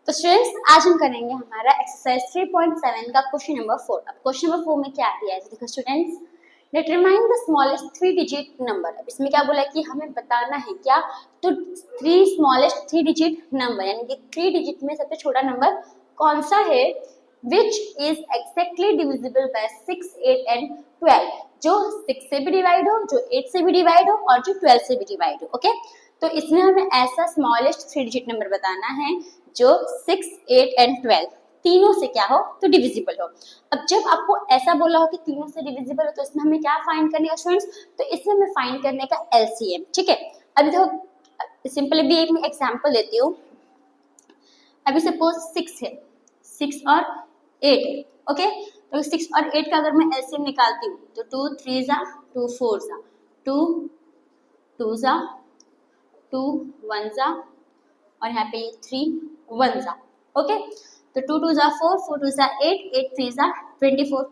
तो स्टूडेंट्स आज हम करेंगे हमारा एक्सरसाइज 3.7 का क्वेश्चन नंबर 4। अब क्वेश्चन नंबर 4 में क्या दिया है, देखो students, determine the smallest 3 digit number. अब इसमें क्या बोला है कि हमें बताना है क्या, तो 3 स्मॉलेस्ट 3 डिजिट नंबर यानी कि 3 डिजिट में सबसे छोटा नंबर कौन सा है, which is exactly divisible by 6, 8 and 12, जो 6 से भी डिवाइड हो, जो 8 से भी डिवाइड हो और जो 12 से भी डिवाइड हो। ओके, तो इसमें हमें ऐसा स्मॉलेस्ट 3 डिजिट नंबर बताना है जो 6, 8 एंड 12 तीनों से क्या हो, तो डिविजिबल हो। अब जब आपको ऐसा बोला हो कि तीनों से डिविजिबल हो, तो इसमें हमें क्या फाइंड करने का स्टूडेंट्स, तो इसमें हमें फाइंड करने का एलसीएम। ठीक है, अभी देखो सिंपली भी एक एग्जांपल देती हूँ। अभी सपोज 6 है, 6 और 8 है। ओके, तो 6 और 8 का अगर मैं एलसीएम निकालती हूँ तो 2 3 जा 2 4 जा 2 2 जा 2 1 जा और यहाँ पे 3 1 जा। ओके, तो 2 2 जा 4 4 2 जा 8 8 3 जा 24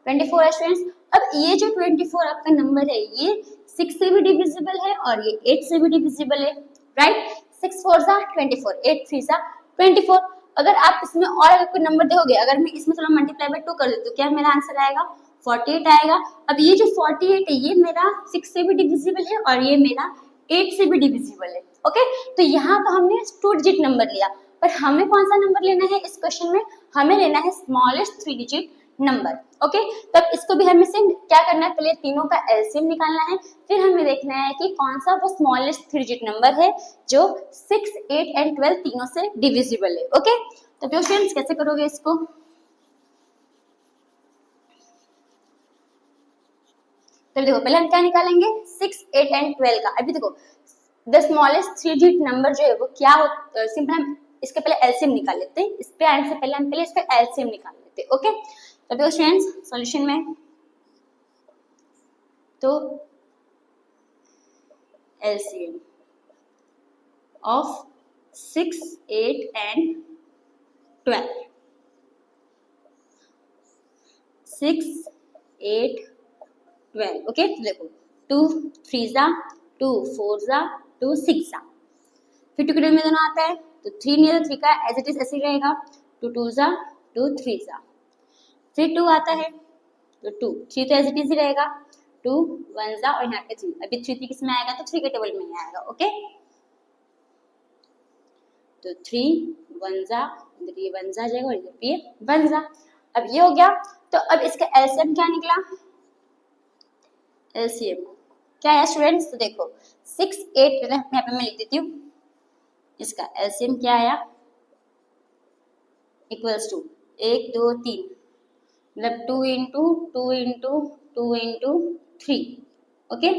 24 है स्टूडेंट्स। अब ये जो 24 आपका नंबर है ये 6 से भी डिविजिबल है और ये 8 से भी डिविजिबल है, राइट। 6 4 जा 24 8 3 जा 24। अगर आप इसमें और अगर कोई नंबर देखोगे, अगर मैं इसमें थोड़ा मल्टीप्लाई बाय 2 कर देती हूँ, क्या मेरा आंसर आएगा 48 आएगा। अब ये जो 48 है ये मेरा 6 से भी डिविजिबल है और ये मेरा 8 से भी डिविजिबल है। ओके, तो यहाँ तो हमने 2 डिजिट नंबर लिया, पर हमें कौन सा नंबर लेना है इस क्वेश्चन में, हमें लेना है स्मॉलेस्ट 3 डिजिट नंबर। ओके, तब इसको भी हमें से क्या करना है, पहले तीनों का एलसीएम निकालना है, फिर हमें देखना है कि कौन सा वो स्मॉलेस्ट 3 डिजिट नंबर है जो 6, 8 एंड 12 तीनों से डिविजिबल है। ओके, तो क्वेश्चंस कैसे करोगे इसको, तो देखो पहले हम क्या निकालेंगे 6, 8 एंड 12 का। अभी देखो द स्मॉलेस्ट 3 डिजिट नंबर जो है वो क्या हो, सिंपल हम इसके पहले एलसीएम निकाल लेते हैं। इस पे आने से पहले हम पहले इसका एलसीएम निकाल लेते हैं। ओके, तो देखो स्टूडेंट्स सॉल्यूशन में तो एलसीएम ऑफ 6, 8 एंड 12, 6, 8, 12। ओके, तो देखो 2 3 जा 2 4 जा 2 6 जा, फिर 2 के में दोनों आता है तो 3 नहीं है तो 3 का एज इट इज ऐसे ही रहेगा, 2 2 जा 2 3 जा, फिर 2 आता है तो 2 3 तो एज इट इज ही रहेगा, 2 1 जा और यहाँ पे 3, अभी 3 किस में आएगा तो 3 के टेबल में ही आएगा। ओके, तो 3 1 जा, इधर ये 1 जा जाएगा और इधर पे 1 जा। अब ये हो गया, तो अब इसका एलसीएम क्या निकला, एलसीएम क्या है स्टूडेंट्स, तो देखो 6 8 यहाँ पे मैं लिख देती हूँ, इसका एलसीएम क्या आया इक्वल्स टू 1 2 3, मतलब 2 इंटू 2 इंटू 2 इंटू 3। ओके,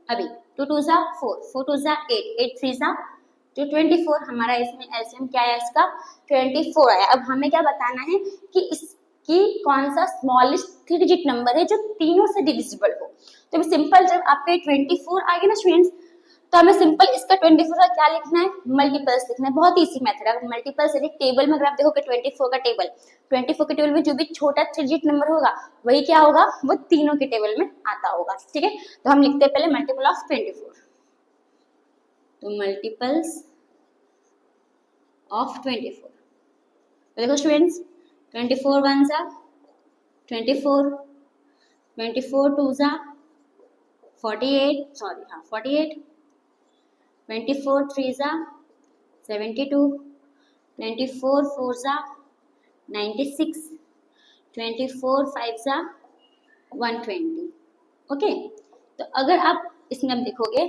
अभी 2 2 जा 4 4 2 जा 8 8 3 जा तो 24, हमारा इसमें एलसीएम क्या आया इसका 24 आया। अब हमें क्या बताना है कि इसकी कौन सा स्मॉलेस्ट 3 डिजिट नंबर है जो तीनों से डिविजिबल हो। तो सिंपल जब आपके 24 आ गया ना स्टूडेंट्स, तो हमें सिंपल इसका 24 का क्या लिखना है, मल्टीपल्स लिखना है। बहुत इजी मेथड है, मल्टीपल्स यानी टेबल में अगर आप देखोगे 24 का टेबल, 24 के टेबल में जो भी छोटा 3 डिजिट नंबर होगा वही क्या होगा, वो तीनों के टेबल में आता होगा। ठीक है, तो हम लिखते हैं पहले मल्टीपल ऑफ 24, तो मल्टीपल्स ऑफ 24। तो देखो स्टूडेंट्स 24 1 जा 24, 24 2 जा 48, सॉरी हाँ 48, 24 3 जा 72, 24 4 जा 96, 24 5 जा 120। ओके, तो अगर आप इसमें अब देखोगे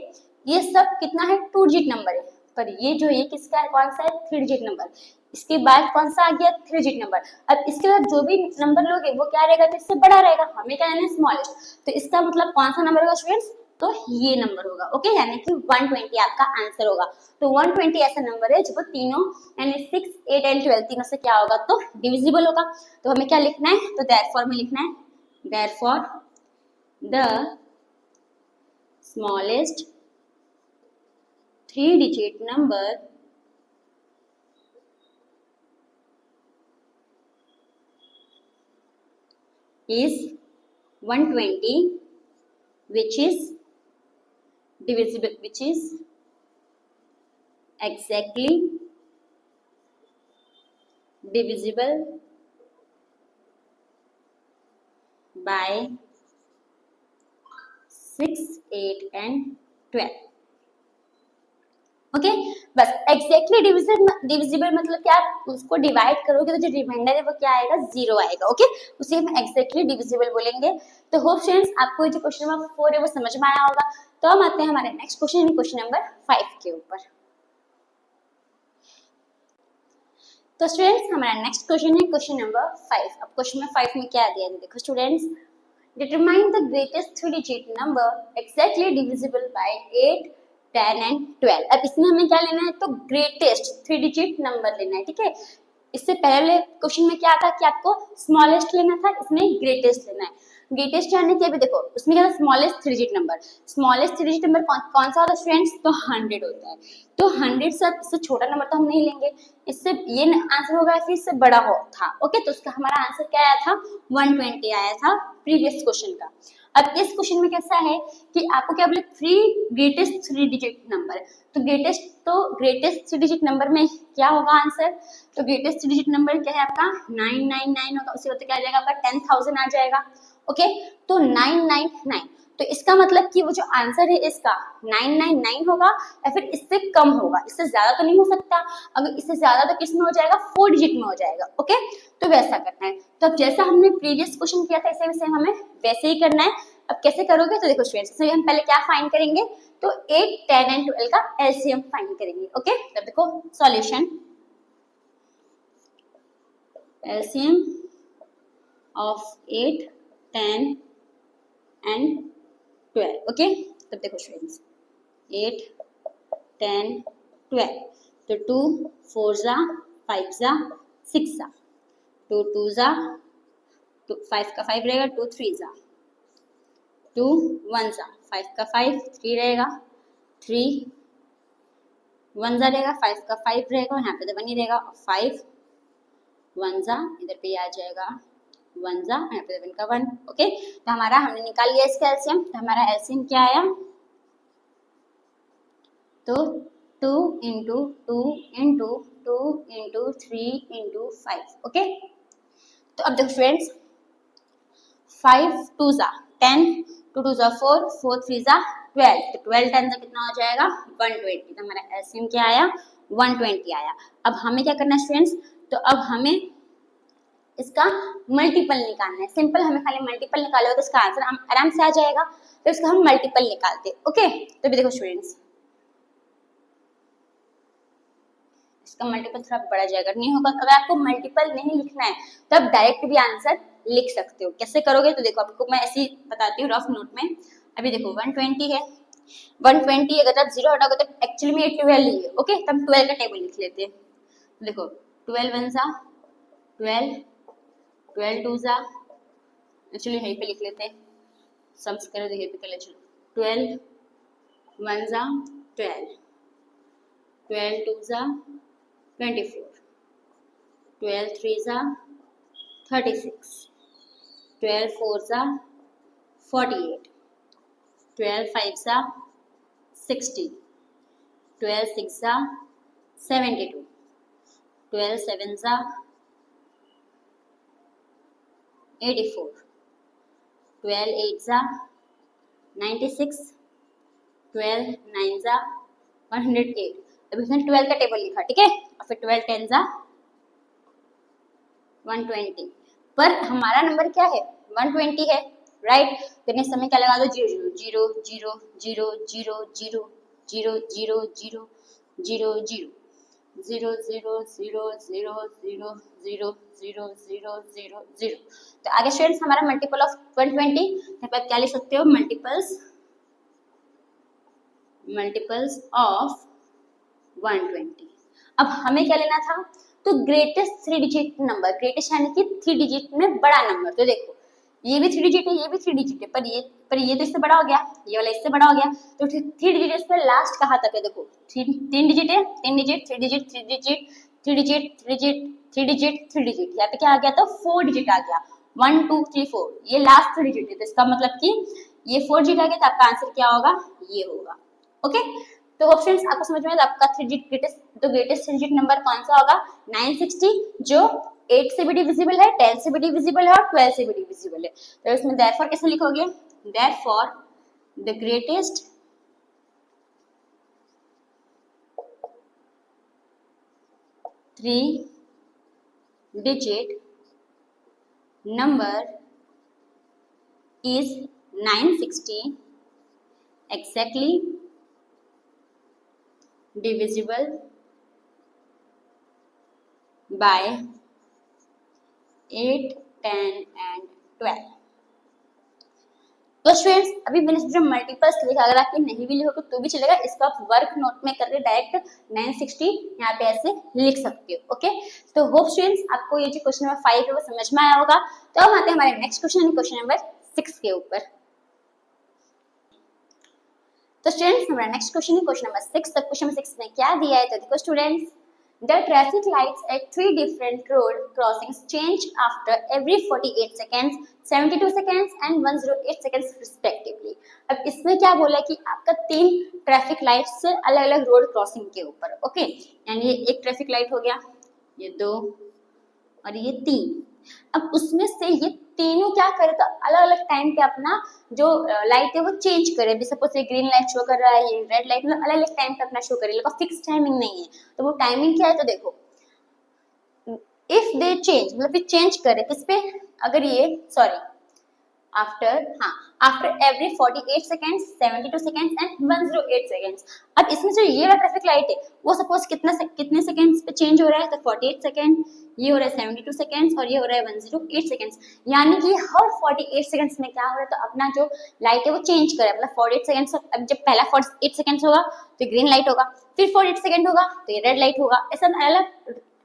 ये सब कितना है 2 डिजिट नंबर है, पर ये जो ये किसका है, कौन सा है 3 डिजिट नंबर। इसके बाद कौन सा आ गया 3 डिजिट नंबर। अब इसके बाद जो भी नंबर लोगे वो क्या रहेगा, तो इससे बड़ा रहेगा, हमें क्या लेना है स्मॉलेस्ट। तो इसका मतलब कौन सा नंबर होगा स्टूडेंट्स, तो ये नंबर होगा। ओके, यानी कि 120 आपका आंसर होगा। तो 120 ऐसा नंबर है जो तीनों यानी 6 8 एंड 12 तीनों से क्या होगा, तो डिविजिबल होगा। तो हमें क्या लिखना है, तो देयरफॉर में लिखना है, therefore the smallest 3 digit number is 120, which is divisible, which is exactly divisible by 6, 8 and 12। Okay बस एग्जैक्टली डिविजिबल मतलब क्या, आप उसको डिवाइड करोगे तो जो रिमाइंडर है वो क्या आएगा, 0 आएगा। ओके उसे हम एग्जैक्टली डिविजिबल बोलेंगे। तो होप स्टूडेंट्स आपको जो क्वेश्चन नंबर 4 है वो समझ में आया होगा। तो हम आते हैं हमारे नेक्स्ट क्वेश्चन, क्वेश्चन नंबर 5 के ऊपर। तो स्टूडेंट्स हमारा नेक्स्ट क्वेश्चन है क्वेश्चन नंबर 5। अब क्वेश्चन नंबर 5 में क्या दिया है देखो students, determine the greatest 3 digit number exactly divisible by 8, 10 and 12। अब इसमें हमें क्या लेना है, तो ग्रेटेस्ट 3 डिजिट नंबर लेना है। ठीक है, इससे पहले क्वेश्चन में क्या था कि आपको स्मॉलेस्ट लेना था, इसमें ग्रेटेस्ट लेना है। ग्रेटेस्ट यानी कि अभी देखो उसमें क्या था, smallest 3 digit number. Smallest 3 digit number कौन सा होता है स्टूडेंट्स, तो 100 होता है। तो 100 से इससे छोटा नंबर तो हम नहीं लेंगे, इससे ये आंसर होगा फिर इससे बड़ा हो था। ओके तो उसका हमारा आंसर क्या आया था, 120 आया था प्रीवियस क्वेश्चन का। अब इस क्वेश्चन में कैसा है कि आपको क्या बोले, ग्रेटेस्ट 3 डिजिट नंबर। तो ग्रेटेस्ट 3 डिजिट नंबर में क्या होगा आंसर, तो ग्रेटेस्ट 3 डिजिट नंबर क्या है आपका 999 होगा, उससे क्या आ जाएगा आपका 10,000 आ जाएगा। ओके तो 999, तो इसका मतलब कि वो जो आंसर है इसका 999 होगा या फिर इससे कम होगा, इससे ज्यादा तो नहीं हो सकता। अगर इससे ज्यादा तो किस में हो जाएगा, 4 डिजिट में हो जाएगा। ओके तो वैसा करना है। तो अब जैसा हमने प्रीवियस क्वेश्चन किया था इसे हमें वैसे ही करना है। अब कैसे करोगे, तो देखो स्टूडेंट्स इसमें हम पहले क्या फाइंड करेंगे, तो 8, 10 एंड 12 का एलसीएम फाइंड करेंगे। ओके तो देखो solution, LCM of 8, 10 and 12। Okay तब देखो स्टूडेंट्स 8, 10, 12, तो 2 4 जा 5 जा 6 जा, 2 2 जा 5 का 5 रहेगा, 2 3 जा 2 1 जा 5 का 5 3 रहेगा, 3 1 जा रहेगा 5 का 5 रहेगा, यहाँ पे तो 1 ही रहेगा, 5 1 जा इधर पे आ जाएगा 1 जा, यहाँ पे 1 का 1। ओके तो हमारा हमने निकाल लिया इसका एलसीएम। तो हमारा एलसीएम क्या आया, तो 2 into 2 into 2 into 3 into 5। Okay तो अब देखो स्टूडेंट्स 5 2 जा 10, 2 2 जा 4, 4 3 जा 12, तो 12 10 जा कितना हो जाएगा 120। तो हमारा एलसीएम क्या आया 120 आया। अब हमें क्या करना है स्टूडेंट्स, तो अब हमें इसका मल्टीपल निकालना है। सिंपल हमें खाली मल्टीपल निकालो तो इसका आंसर आराम से आ जाएगा। तो इसका हम मल्टीपल निकालते। ओके तो भी देखो स्टूडेंट्स इसका मल्टीपल थोड़ा बड़ा जाएगा, नहीं होगा। अगर आपको मल्टीपल नहीं लिखना है तो आप डायरेक्ट भी आंसर लिख सकते हो। कैसे करोगे, तो देखो आपको मैं ऐसे ही बताती हूँ रफ नोट में। अभी देखो 120 है, 120 अगर आप 0 हटाओगे तो एक्चुअली में ये 12 ही है। ओके तो हम 12 का टेबल लिख लेते हैं। देखो 12 1 जा 12, 12 2 जा, एक्चुअली यहीं पे लिख लेते हैं, सम्स करो देखिए पे चलो 12 1 जा 12, 12 2 जा 24, 12 3 जा 36, 12 4 जा 48, 12 5 जा 60, 12 6 जा 72, 12 7 जा 84, 12 8 जा 96, 12 9 जा 108। अभी उसने 12 का टेबल लिखा, ठीक है, और फिर 12 10 जा 120। पर हमारा नंबर क्या है 120 है, राइट। तो इस समय क्या लगा दो 0 0 0 0 0 0 0 0 0 0 0 0 0 0 0 0 0 0 0 0 0। तो आगे स्टूडेंट्स हमारा मल्टीपल ऑफ 120 यहाँ पे क्या लिख सकते हो, मल्टीपल्स ऑफ 120। अब हमें क्या लेना था, तो ग्रेटेस्ट 3 डिजिट नंबर, ग्रेटेस्ट यानी कि 3 डिजिट में बड़ा नंबर। तो देखो ये भी 3 डिजिट है, ये भी 3 डिजिट है, पर ये तो इससे बड़ा हो गया, ये वाला इससे बड़ा हो गया। तो 3 डिजिट में लास्ट कहाँ तक है, देखो 3 डिजिट है, 3 digit 3 digit 3 digit 3 digit 3 digit 3 digit 3 digit, यहाँ पे क्या आ गया, तो 4 डिजिट आ गया, 1 2 3 4, ये लास्ट 3 डिजिट है। तो इसका मतलब कि ये 4 डिजिट आ गया, तो आपका आंसर क्या होगा, ये होगा। ओके तो ऑप्शंस आपको समझ में आया, आपका ग्रेटेस्ट 3 डिजिट नंबर कौन सा होगा 960, जो 8 से भी डिविजिबल है, 10 से भी डिविजिबल है और 12 से भी डिविजिबल है। तो इसमें देयरफॉर कैसे लिखोगे, therefore the greatest 3 digit number is 960 exactly divisible by 8, 10 and 12। तो स्टूडेंट्स अभी मैंने जो मल्टीपल्स लिखा, अगर आपकी नहीं भी लिखोगे तो भी चलेगा, इसको आप वर्क नोट में करके डायरेक्ट 960 यहाँ पे ऐसे लिख सकते हो। ओके, तो होप स्टूडेंट्स आपको ये जो क्वेश्चन नंबर 5 है वो समझ में आया होगा। तो हम आते हैं हमारे नेक्स्ट क्वेश्चन नंबर 6 के ऊपर। तो स्टूडेंट्स हमारा नेक्स्ट क्वेश्चन नंबर 6। तो क्वेश्चन नंबर 6 में क्या दिया है, तो देखो students, the traffic lights at 3 different road crossings change after every 48 seconds, 72 seconds and 108 seconds respectively। अब इसमें क्या बोला है कि आपका 3 ट्रैफिक लाइट्स से अलग अलग रोड क्रॉसिंग के ऊपर, ओके, यानी ये एक ट्रैफिक लाइट हो गया, ये 2 और ये 3। अब उसमें से ये तीनों क्या करे, तो अलग अलग टाइम पे अपना जो लाइट है वो चेंज करे। भी सपोज ये ग्रीन लाइट शो कर रहा है, ये रेड लाइट, मतलब अलग अलग टाइम पे अपना शो करे, लेकिन फिक्स टाइमिंग नहीं है। तो वो टाइमिंग क्या है, तो देखो इफ दे चेंज, मतलब ये चेंज करे किस पे, अगर ये after every 48 seconds, 72 seconds and 108 seconds. अब इसमें जो ये वाला ट्रैफिक लाइट है वो सपोज कितने सेकेंड्स पे चेंज हो रहा है, तो 48 सेकेंड, ये हो रहा है 72 सेकेंड्स और ये हो रहा है 108 सेकेंड्स। यानी कि हर 48 सेकेंड्स में क्या हो रहा है, तो अपना जो लाइट है वो चेंज करे, मतलब 48 सेकेंड्स। अब जब पहला 48 सेकेंड्स होगा तो ग्रीन लाइट होगा, फिर 48 सेकेंड होगा तो ये रेड लाइट होगा, ऐसा अलग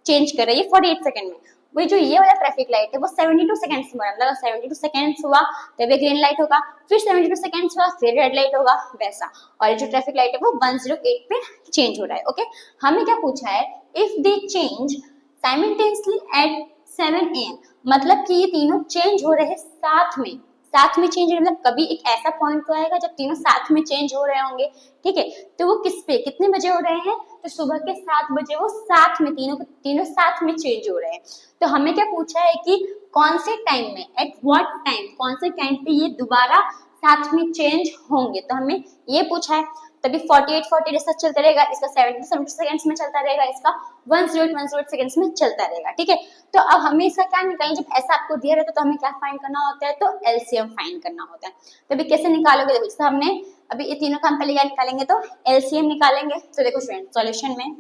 चेंज कर रहा है ये 48 सेकेंड में। वही जो ये वाला ट्रैफिक लाइट है वो 72 सेकेंड्स में, मतलब 72 सेकेंड्स हुआ तब ये ग्रीन लाइट होगा, फिर 72 सेकेंड्स हुआ फिर रेड लाइट होगा, वैसा। और ये जो ट्रैफिक लाइट है वो 108 पे चेंज हो रहा है। ओके, हमें क्या पूछा है, if they change simultaneously eight 7 AM, मतलब कि ये तीनों चेंज हो रहे हैं साथ में चेंज, मतलब कभी एक ऐसा पॉइंट तो आएगा जब तीनों साथ में चेंज हो रहे होंगे, ठीक है। तो वो कितने बजे हो रहे हैं, तो सुबह के 7 बजे वो साथ में तीनों साथ में चेंज हो रहे हैं। तो हमें क्या पूछा है कि कौन से टाइम में, एट व्हाट टाइम, कौन से टाइम पे ये दोबारा साथ में चेंज होंगे, तो हमें ये पूछा है। तभी 48 ऐसा चलता रहेगा, इसका 70 सेकेंड्स में चलता रहेगा, इसका 108 सेकेंड्स में चलता रहेगा, ठीक है। तो अब हमें इसका क्या निकालना, जब ऐसा आपको दिया रहता है तो हमें क्या फाइंड करना होता है, तो एलसीएम फाइंड करना होता है। तो अभी कैसे निकालोगे, देखो जैसे हमने अभी ये तीनों का हम पहले क्या निकालेंगे, तो एलसीएम निकालेंगे। तो देखो फ्रेंड सॉल्यूशन में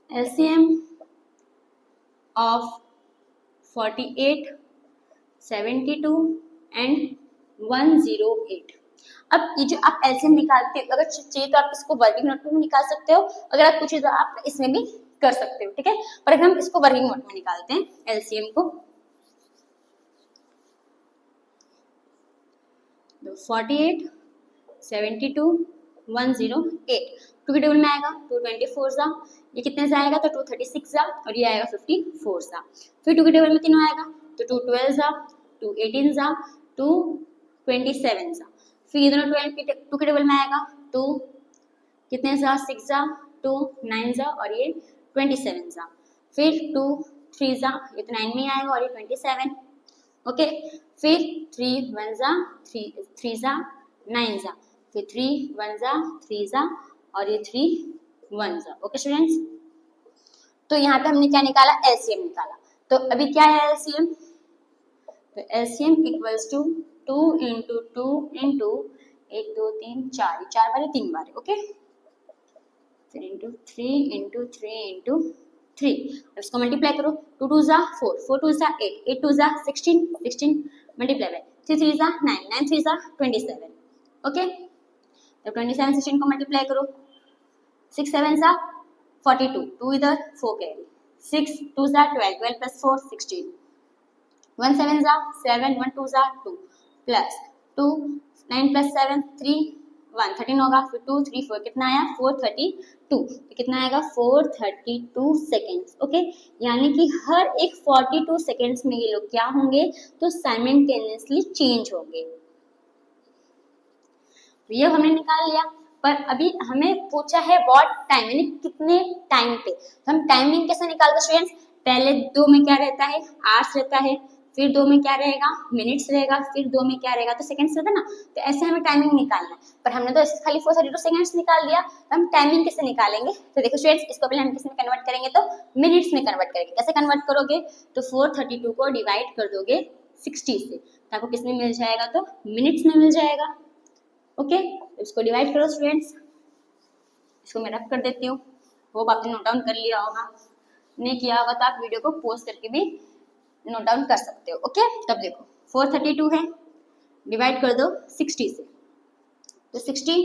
एलसीएम ऑफ 48, 72 एंड 108। अब ये जो आप एलसीएम निकालते हो, अगर चाहिए तो आप इसको वर्किंग नोट में भी निकाल सकते हो, अगर आप पूछे तो आप इसमें भी कर सकते हो, ठीक है। पर अगर हम इसको वर्किंग नोट में निकालते हैं एलसीएम को, तो 48, 72, 108 टू के टेबल में आएगा 224 सा, ये कितने से आएगा, तो 236 सा, और ये आएगा 54 सा। फिर टू के टेबल में तीनों आएगा तो 212 सा, 218 सा, 227 सा। फिर ये दोनों 12 टू के टेबल में आएगा तो कितने सा, 6 सा, 2 9 सा, और ये 27 सा। फिर 2 3 सा, ये तो 9 में ही आएगा और ये 27, ओके। फिर 3 1 सा, 3 सा 9 सा, फिर 3 1 सा, 3 सा, और ये 3 1 सा, ओके स्टूडेंट्स। तो यहाँ पे हमने क्या निकाला, एलसीएम निकाला। तो अभी क्या है एलसीएम, तो LCM equals to 2 into 2 into 1 2 3 4, 4 बार 3 बार, ओके। फिर इंटू 3 इंटू 3 इंटू 3, इसको मल्टीप्लाई करो, 2 2 जा 4, 4 2 जा 8, 8 2 जा 16, 16 मल्टीप्लाई बाय 3 3 जा 9, 9 3 जा 27, ओके। तो 27 16 को मल्टीप्लाई करो, 6 7 जा 42, 2 इधर 4 कैरी, 6 2 जा 12, 12 प्लस 4 16, 1 7 जा 7, 1 2 जा 2 प्लस 2 9 प्लस 7 3 1 13 होगा, फिर 2 3 4 कितना आया 432, कितना आएगा 432 सेकेंड्स, ओके। यानी कि हर एक 42 सेकेंड्स में ये लोग क्या होंगे, तो साइमल्टेनियसली चेंज होंगे। ये हमने निकाल लिया। पर अभी हमें पूछा है व्हाट टाइम, यानी कितने टाइम पे। तो हम टाइमिंग कैसे निकालते स्टूडेंट्स, पहले 2 में क्या रहता है, आवर्स रहता है, फिर 2 में क्या रहेगा, मिनट्स रहेगा, फिर 2 में क्या रहेगा, तो सेकंड्स रहता है ना। तो ऐसे हमें टाइमिंग निकालना है, पर हमने तो ऐसे खाली 432 सेकंड्स निकाल दिया। तो हम टाइमिंग कैसे निकालेंगे, तो देखो स्टूडेंट्स, इसको पहले हम किस में कन्वर्ट करेंगे, तो मिनट्स में कन्वर्ट करेंगे। कैसे कन्वर्ट करोगे, तो 432 को डिवाइड कर दोगे 60 से, तो आपको किस में मिल जाएगा, तो मिनट्स में मिल जाएगा। ओके, इसको डिवाइड करो स्टूडेंट्स, इसको मैं रब कर देती हूँ। होप आपने नोट डाउन कर लिया होगा, नहीं किया होगा तो आप वीडियो को पॉज करके भी नोट डाउन कर सकते हो। ओके, तब देखो 432 है, डिवाइड कर दो 60 से, तो 60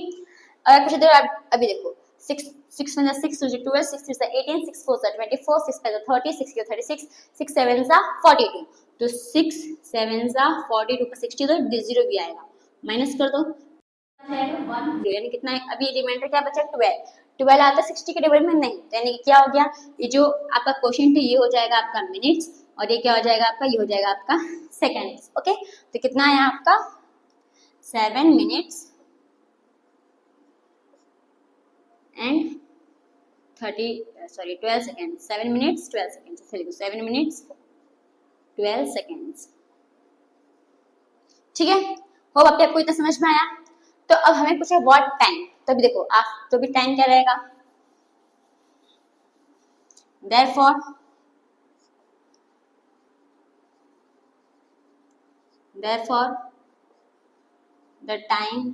अगर कुछ देर अभी देखो 6 6 में 6 2 12 6 3 18 6 4 24 6 5 30 6 36 6 7 42, तो 6 7 42 पर 60 तो जीरो भी आएगा, माइनस कर दो, यानी कितना है अभी रिमाइंडर क्या बचा, 12 आता है 60 के टेबल में नहीं, तो यानी क्या हो गया, ये जो आपका क्वेश्चन ये हो जाएगा आपका मिनट्स, और ये क्या हो जाएगा आपका, ये हो जाएगा आपका सेकंड्स। ओके, तो कितना है आपका 7 minutes and 12 seconds, 7 minutes 12 seconds, 7 minutes 12 seconds. ठीक है, होप आपको इतना समझ में आया। तो अब हमें पूछा व्हाट टाइम, तो अभी देखो आप तो भी टाइम क्या रहेगा, therefore the time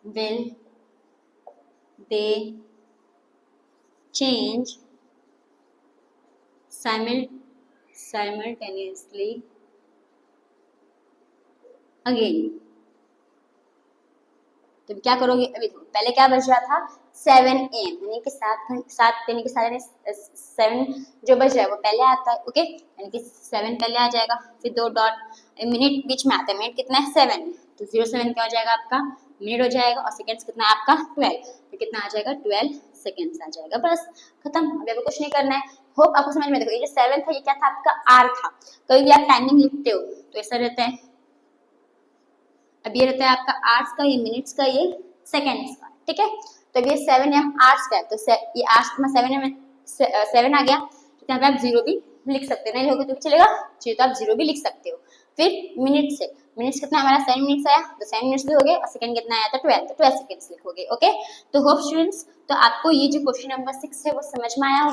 will they change simultaneously again। तो क्या करोगे, अभी देखो पहले क्या बज रहा था 7 AM, यानी कि 7 यानी कि 7 जो बज रहा है वो पहले आता है। ओके, यानी कि 7 पहले आ जाएगा, फिर 2 डॉट मिनट बीच में आता है, मिनट कितना है 7, तो 07 क्या हो जाएगा आपका मिनट हो जाएगा, और सेकंड्स कितना है आपका 12, तो कितना आ जाएगा 12 सेकंड्स आ जाएगा, बस खत्म। अभी आपको कुछ नहीं करना है। होप आपको समझ में। देखो ये जो 7 था ये क्या था आपका आर था, कभी भी आप टाइमिंग लिखते हो तो ऐसा रहता है, अब ये रहता है आपका आवर्स का, ये मिनट्स का, ये सेकंड्स का। ठीक है, तो अब ये 7 m आवर्स का है, तो ये आवर्स में 7 m 7 आ गया, तो यहाँ पे आप 0 भी लिख सकते हो, नहीं लिखोगे तो भी चलेगा, चाहिए तो आप 0 भी लिख सकते हो। फिर मिनट से, मिनट्स कितना हमारा 7 मिनट्स आया, तो 7 मिनट्स भी हो गए, और सेकंड कितना आया था 12, तो 12 सेकंड्स लिखोगे। ओके, तो होप स्टूडेंट्स, तो आपको ये जो क्वेश्चन नंबर 6 है वो समझ में आया होगा।